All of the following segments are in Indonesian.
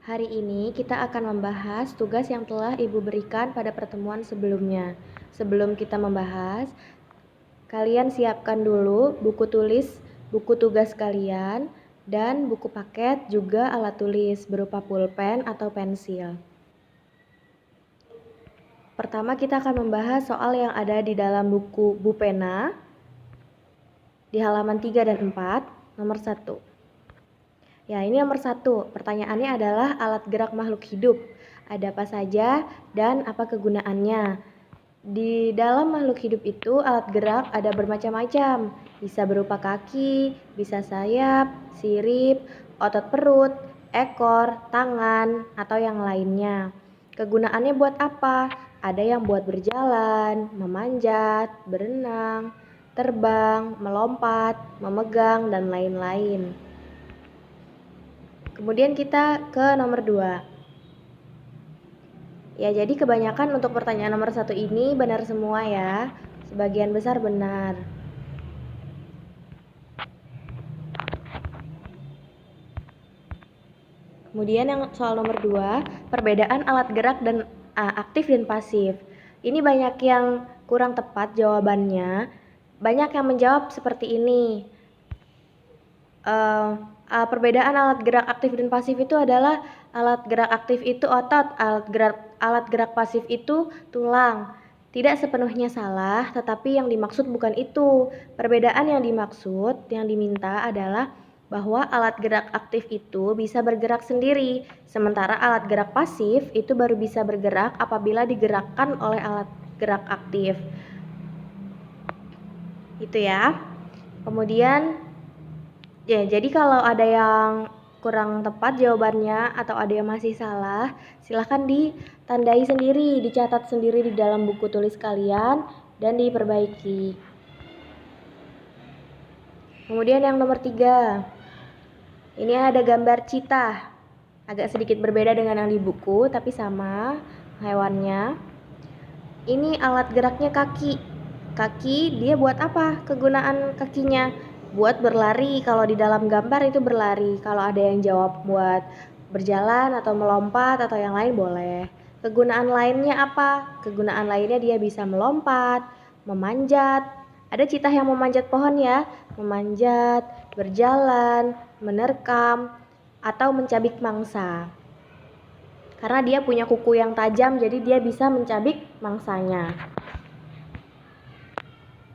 Hari ini kita akan membahas tugas yang telah Ibu berikan pada pertemuan sebelumnya. Sebelum kita membahas, kalian siapkan dulu buku tulis, buku tugas kalian, dan buku paket juga alat tulis berupa pulpen atau pensil. Pertama kita akan membahas soal yang ada di dalam buku Bupena di halaman 3 dan 4, nomor 1. Ya, ini nomor 1. Pertanyaannya adalah alat gerak makhluk hidup. Ada apa saja dan apa kegunaannya? Di dalam makhluk hidup itu alat gerak ada bermacam-macam. Bisa berupa kaki, bisa sayap, sirip, otot perut, ekor, tangan, atau yang lainnya. Kegunaannya buat apa? Ada yang buat berjalan, memanjat, berenang, terbang, melompat, memegang, dan lain-lain. Kemudian kita ke nomor 2. Ya, jadi kebanyakan untuk pertanyaan nomor 1 ini benar semua ya. Sebagian besar benar. Kemudian yang soal nomor 2, perbedaan alat gerak dan aktif dan pasif. Ini banyak yang kurang tepat jawabannya. Banyak yang menjawab seperti ini. Perbedaan alat gerak aktif dan pasif itu adalah alat gerak aktif itu otot, alat gerak pasif itu tulang. Tidak sepenuhnya salah, tetapi yang dimaksud bukan itu. Perbedaan yang dimaksud, yang diminta adalah bahwa alat gerak aktif itu bisa bergerak sendiri, sementara alat gerak pasif itu baru bisa bergerak apabila digerakkan oleh alat gerak aktif. Itu ya. Kemudian ya, jadi kalau ada yang kurang tepat jawabannya atau ada yang masih salah, silahkan ditandai sendiri, dicatat sendiri di dalam buku tulis kalian dan diperbaiki. Kemudian yang nomor 3, ini ada gambar citah. Agak sedikit berbeda dengan yang di buku, tapi sama hewannya. Ini alat geraknya kaki. Kaki dia buat apa? Kegunaan kakinya buat berlari. Kalau di dalam gambar itu berlari. Kalau ada yang jawab buat berjalan atau melompat atau yang lain boleh. Kegunaan lainnya apa? Kegunaan lainnya dia bisa melompat, memanjat. Ada citah yang memanjat pohon ya, memanjat, berjalan, menerkam, atau mencabik mangsa. Karena dia punya kuku yang tajam, jadi dia bisa mencabik mangsanya.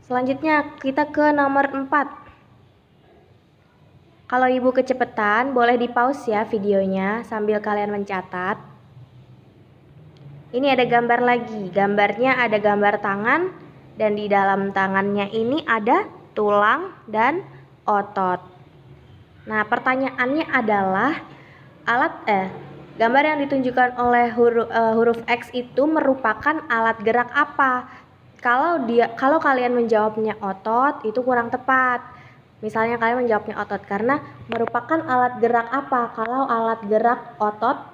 Selanjutnya kita ke nomor 4. Kalau ibu kecepatan, boleh di pause ya videonya sambil kalian mencatat. Ini ada gambar lagi. Gambarnya ada gambar tangan dan di dalam tangannya ini ada tulang dan otot. Nah, pertanyaannya adalah gambar yang ditunjukkan oleh huruf X itu merupakan alat gerak apa? Kalau kalian menjawabnya otot itu kurang tepat. Misalnya kalian menjawabnya otot karena merupakan alat gerak apa? Kalau alat gerak otot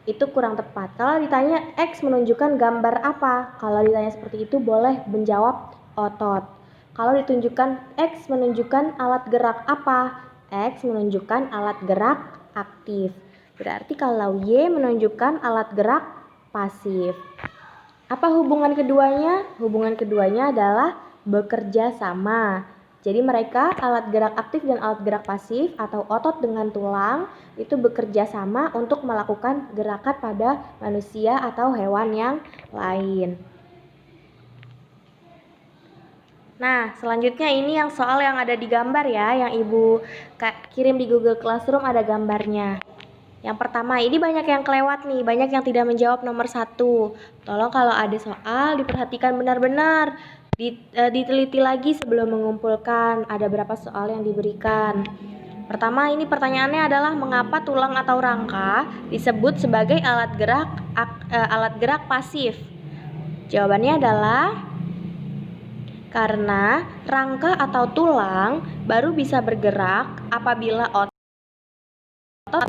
itu kurang tepat. Kalau ditanya X menunjukkan gambar apa? Kalau ditanya seperti itu boleh menjawab otot. Kalau ditunjukkan X menunjukkan alat gerak apa? X menunjukkan alat gerak aktif. Berarti kalau Y menunjukkan alat gerak pasif. Apa hubungan keduanya? Hubungan keduanya adalah bekerja sama. Jadi mereka alat gerak aktif dan alat gerak pasif atau otot dengan tulang itu bekerja sama untuk melakukan gerakan pada manusia atau hewan yang lain. Nah, selanjutnya ini yang soal yang ada di gambar ya, yang ibu kirim di Google Classroom ada gambarnya. Yang pertama, ini banyak yang kelewat nih, banyak yang tidak menjawab nomor 1. Tolong kalau ada soal diperhatikan benar-benar, diteliti lagi sebelum mengumpulkan ada berapa soal yang diberikan. Pertama, ini pertanyaannya adalah mengapa tulang atau rangka disebut sebagai alat gerak pasif? Jawabannya adalah karena rangka atau tulang baru bisa bergerak apabila otot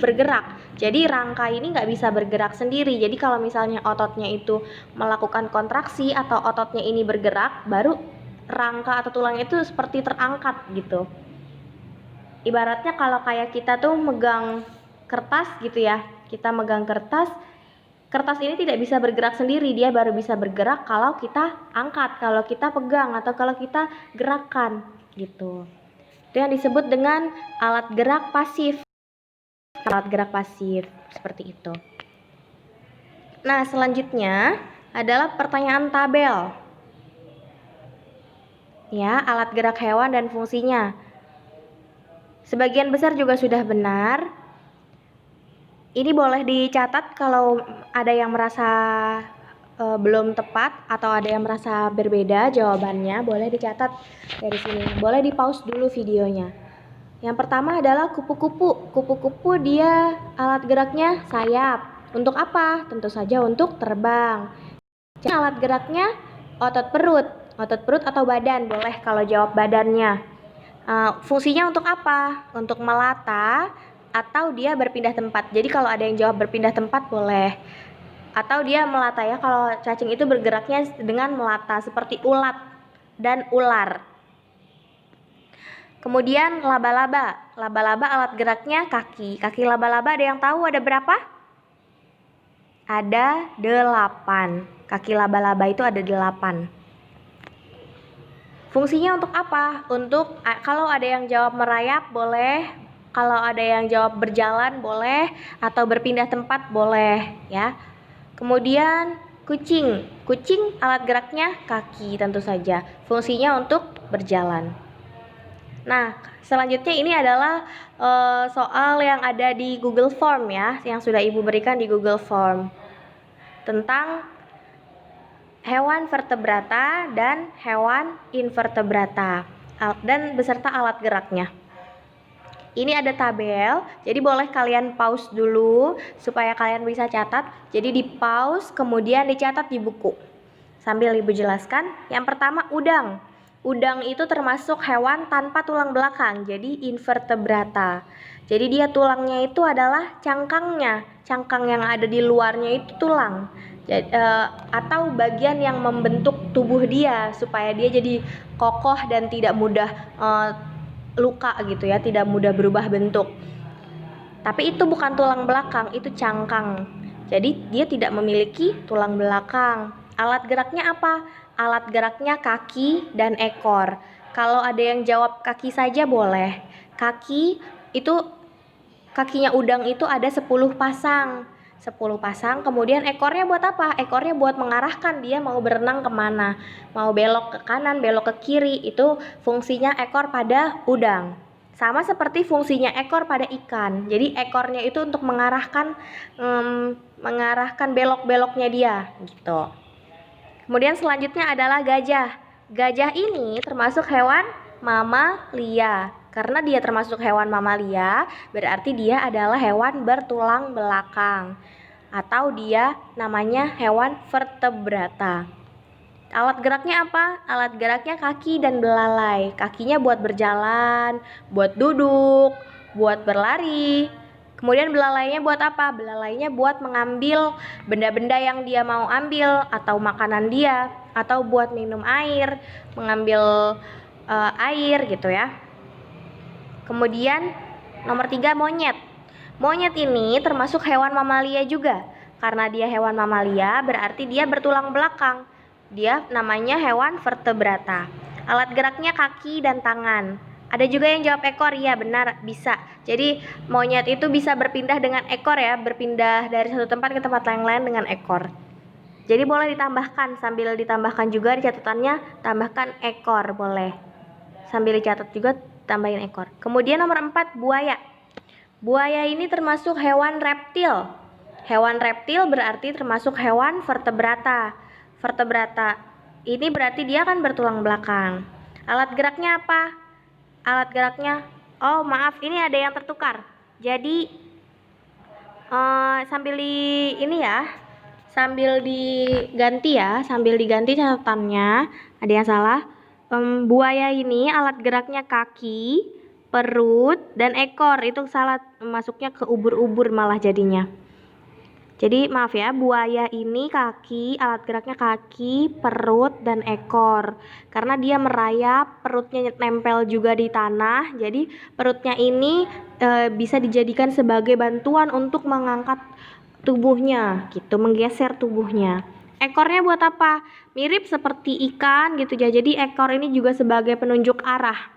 bergerak. Jadi rangka ini nggak bisa bergerak sendiri. Jadi kalau misalnya ototnya itu melakukan kontraksi atau ototnya ini bergerak, baru rangka atau tulang itu seperti terangkat gitu. Ibaratnya kalau kayak kita tuh megang kertas gitu ya. Kita megang kertas. Kertas ini tidak bisa bergerak sendiri, dia baru bisa bergerak kalau kita angkat, kalau kita pegang atau kalau kita gerakan gitu. Itu yang disebut dengan alat gerak pasif. Alat gerak pasif seperti itu. Nah, selanjutnya adalah pertanyaan tabel. Ya, alat gerak hewan dan fungsinya. Sebagian besar juga sudah benar. Ini boleh dicatat kalau ada yang merasa belum tepat atau ada yang merasa berbeda jawabannya, boleh dicatat dari sini. Boleh di-pause dulu videonya. Yang pertama adalah kupu-kupu. Kupu-kupu dia alat geraknya sayap. Untuk apa? Tentu saja untuk terbang. Jadi alat geraknya otot perut. Otot perut atau badan, boleh kalau jawab badannya. Fungsinya untuk apa? Untuk melata atau dia berpindah tempat. Jadi kalau ada yang jawab berpindah tempat boleh. Atau dia melata ya, kalau cacing itu bergeraknya dengan melata seperti ulat dan ular. Kemudian laba-laba. Laba-laba alat geraknya kaki. Kaki laba-laba ada yang tahu ada berapa? Ada 8. Kaki laba-laba itu ada 8. Fungsinya untuk apa? Untuk kalau ada yang jawab merayap boleh, kalau ada yang jawab berjalan boleh, atau berpindah tempat boleh ya. Kemudian kucing. Kucing alat geraknya kaki tentu saja. Fungsinya untuk berjalan. Nah, selanjutnya ini adalah soal yang ada di Google Form ya, yang sudah Ibu berikan di Google Form tentang hewan vertebrata dan hewan invertebrata dan beserta alat geraknya. Ini ada tabel, jadi boleh kalian pause dulu supaya kalian bisa catat. Jadi di pause kemudian dicatat di buku. Sambil Ibu jelaskan, yang pertama udang. Udang itu termasuk hewan tanpa tulang belakang, jadi invertebrata. Jadi dia tulangnya itu adalah cangkangnya, cangkang yang ada di luarnya itu tulang. Atau bagian yang membentuk tubuh dia supaya dia jadi kokoh dan tidak mudah luka gitu ya, tidak mudah berubah bentuk. Tapi itu bukan tulang belakang, itu cangkang. Jadi dia tidak memiliki tulang belakang. Alat geraknya apa? Alat geraknya kaki dan ekor. Kalau ada yang jawab kaki saja boleh. Kaki itu, kakinya udang itu ada 10 pasang. 10 pasang, kemudian ekornya buat apa? Ekornya buat mengarahkan dia mau berenang kemana. Mau belok ke kanan, belok ke kiri, itu fungsinya ekor pada udang. Sama seperti fungsinya ekor pada ikan. Jadi ekornya itu untuk mengarahkan belok-beloknya dia gitu. Kemudian selanjutnya adalah gajah. Gajah ini termasuk hewan mamalia. Karena dia termasuk hewan mamalia, berarti dia adalah hewan bertulang belakang. Atau dia namanya hewan vertebrata. Alat geraknya apa? Alat geraknya kaki dan belalai. Kakinya buat berjalan, buat duduk, buat berlari. Kemudian belalainya buat apa? Belalainya buat mengambil benda-benda yang dia mau ambil, atau makanan dia, atau buat minum air, mengambil air gitu ya. Kemudian nomor 3 monyet. Monyet ini termasuk hewan mamalia juga. Karena dia hewan mamalia berarti dia bertulang belakang. Dia namanya hewan vertebrata. Alat geraknya kaki dan tangan. Ada juga yang jawab ekor, ya benar, bisa. Jadi monyet itu bisa berpindah dengan ekor ya, berpindah dari satu tempat ke tempat yang lain dengan ekor. Jadi boleh ditambahkan, sambil ditambahkan juga di catatannya, tambahkan ekor boleh. Sambil dicatat juga tambahin ekor. Kemudian nomor 4 buaya. Buaya ini termasuk hewan reptil. Hewan reptil berarti termasuk hewan vertebrata. Vertebrata ini berarti dia kan bertulang belakang. Alat geraknya apa? Alat geraknya, oh maaf, ini ada yang tertukar. Jadi sambil diganti catatannya. Ada yang salah. Buaya ini alat geraknya kaki, perut, dan ekor. Itu salah, masuknya ke ubur-ubur malah jadinya. Jadi maaf ya, buaya ini kaki, alat geraknya kaki, perut, dan ekor. Karena dia merayap, perutnya nempel juga di tanah. Jadi perutnya ini bisa dijadikan sebagai bantuan untuk mengangkat tubuhnya, gitu, menggeser tubuhnya. Ekornya buat apa? Mirip seperti ikan gitu ya. Jadi ekor ini juga sebagai penunjuk arah,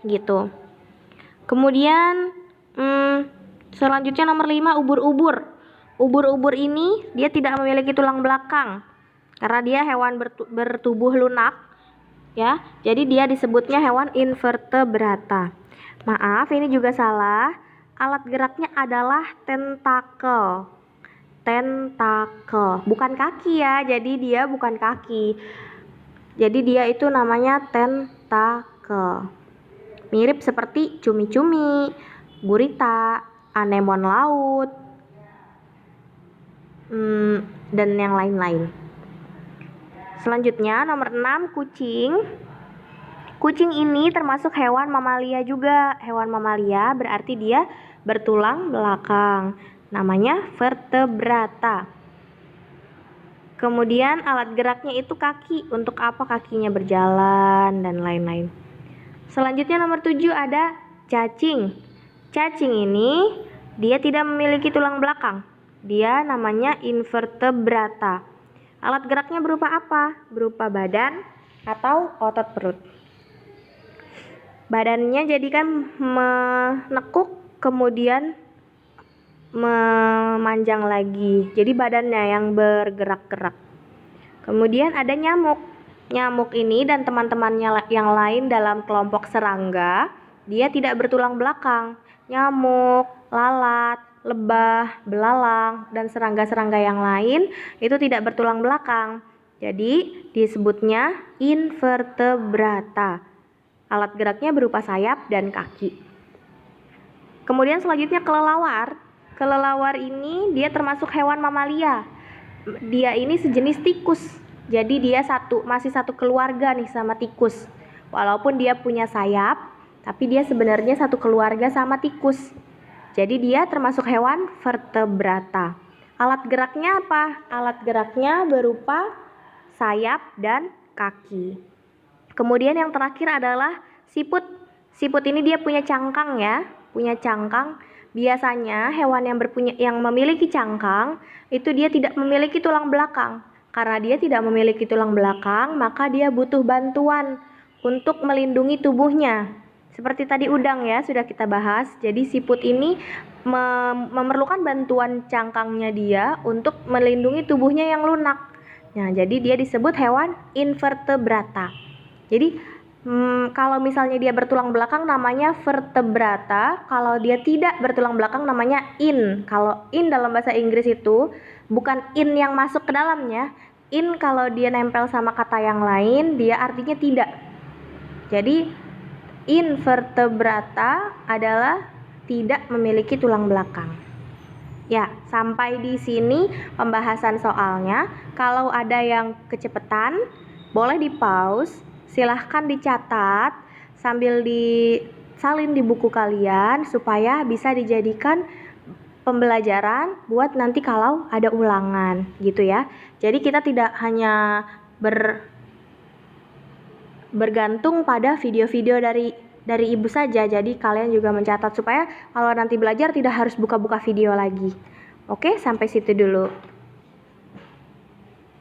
gitu. Kemudian selanjutnya nomor 5, ubur-ubur. Ubur-ubur ini dia tidak memiliki tulang belakang karena dia hewan bertubuh lunak ya. Jadi dia disebutnya hewan invertebrata. Maaf, ini juga salah. Alat geraknya adalah tentakel. Tentakel, bukan kaki ya. Jadi dia bukan kaki. Jadi dia itu namanya tentakel. Mirip seperti cumi-cumi, gurita, anemon laut, dan yang lain-lain. Selanjutnya nomor 6, kucing. Kucing ini termasuk hewan mamalia juga. Hewan mamalia berarti dia bertulang belakang. Namanya vertebrata. Kemudian alat geraknya itu kaki. Untuk apa kakinya berjalan dan lain-lain. Selanjutnya nomor 7 ada cacing. Cacing ini dia tidak memiliki tulang belakang. Dia namanya invertebrata. Alat geraknya berupa apa? Berupa badan atau otot perut. Badannya jadikan menekuk kemudian memanjang lagi. Jadi badannya yang bergerak-gerak. Kemudian ada nyamuk. Nyamuk ini dan teman-temannya yang lain dalam kelompok serangga, dia tidak bertulang belakang. Nyamuk, lalat, lebah, belalang, dan serangga-serangga yang lain itu tidak bertulang belakang. Jadi disebutnya invertebrata. Alat geraknya berupa sayap dan kaki. Kemudian selanjutnya kelelawar. Kelelawar ini dia termasuk hewan mamalia. Dia ini sejenis tikus. Jadi dia masih satu keluarga nih sama tikus. Walaupun dia punya sayap, tapi dia sebenarnya satu keluarga sama tikus. Jadi dia termasuk hewan vertebrata. Alat geraknya apa? Alat geraknya berupa sayap dan kaki. Kemudian yang terakhir adalah siput. Siput ini dia punya cangkang ya, punya cangkang. Biasanya hewan yang memiliki cangkang itu dia tidak memiliki tulang belakang. Karena dia tidak memiliki tulang belakang, maka dia butuh bantuan untuk melindungi tubuhnya. Seperti tadi udang ya, sudah kita bahas. Jadi siput ini memerlukan bantuan cangkangnya dia untuk melindungi tubuhnya yang lunak. Nah, jadi dia disebut hewan invertebrata. Jadi kalau misalnya dia bertulang belakang namanya vertebrata, kalau dia tidak bertulang belakang namanya in. Kalau in dalam bahasa Inggris itu bukan in yang masuk ke dalamnya. In kalau dia nempel sama kata yang lain, dia artinya tidak. Jadi invertebrata adalah tidak memiliki tulang belakang. Ya, sampai di sini pembahasan soalnya. Kalau ada yang kecepatan, boleh di-pause, silahkan dicatat sambil disalin di buku kalian supaya bisa dijadikan pembelajaran buat nanti kalau ada ulangan gitu ya. Jadi kita tidak hanya bergantung pada video-video dari ibu saja. Jadi kalian juga mencatat supaya kalau nanti belajar tidak harus buka-buka video lagi. Oke, sampai situ dulu.